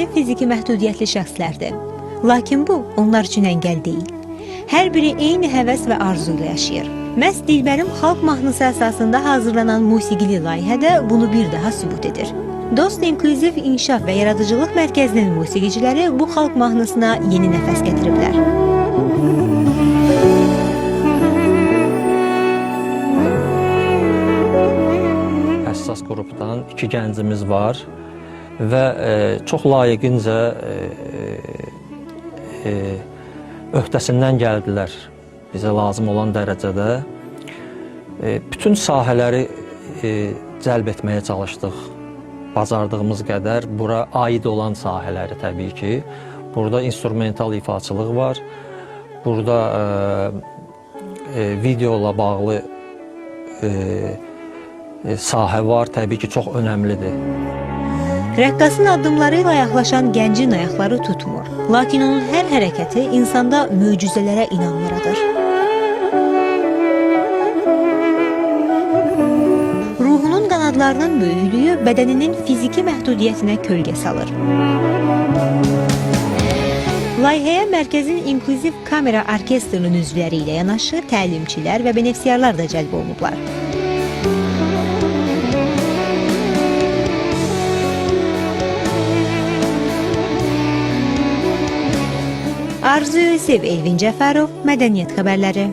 müxtəlif fiziki məhdudiyyətli şəxslərdir. Lakin bu, onlar üçün əngəl deyil. Hər biri eyni həvəs və arzu ilə yaşayır. Məhz Dilbərim xalq mahnısı əsasında hazırlanan musiqili layihədə bunu bir daha sübut edir. Dost İnklüziv İnkişaf və Yaradıcılıq Mərkəzinin musiqiçiləri bu xalq mahnısına yeni nəfəs gətiriblər. Həssas qrupdan 2 gəncimiz var və çox layiqincə öhdəsindən gəldilər bizə lazım olan dərəcədə. Bütün sahələri cəlb etməyə çalışdıq. Bacardığımız qədər bura aid olan sahələri təbii ki. Burada instrumental ifaçılıq var. Burada videola bağlı sahə var. Təbii ki, çox önəmlidir. Rəqqasın addımlarıyla yaxlaşan gəncin ayaqları tutmur. Lakin onun hər hərəkəti insanda möcüzələrə inam yaradır. Ruhunun qanadlarının böyüklüyü bədəninin fiziki məhdudiyyətinə kölgə salır. Layihəyə mərkəzin İnklüziv Kamera Orkestrinin üzvləri ilə yanaşı təlimçilər və benefisiarlar da cəlb olunublar. Arzu Yusif, Elvin Cəfərov, Mədəniyyət xəbərləri.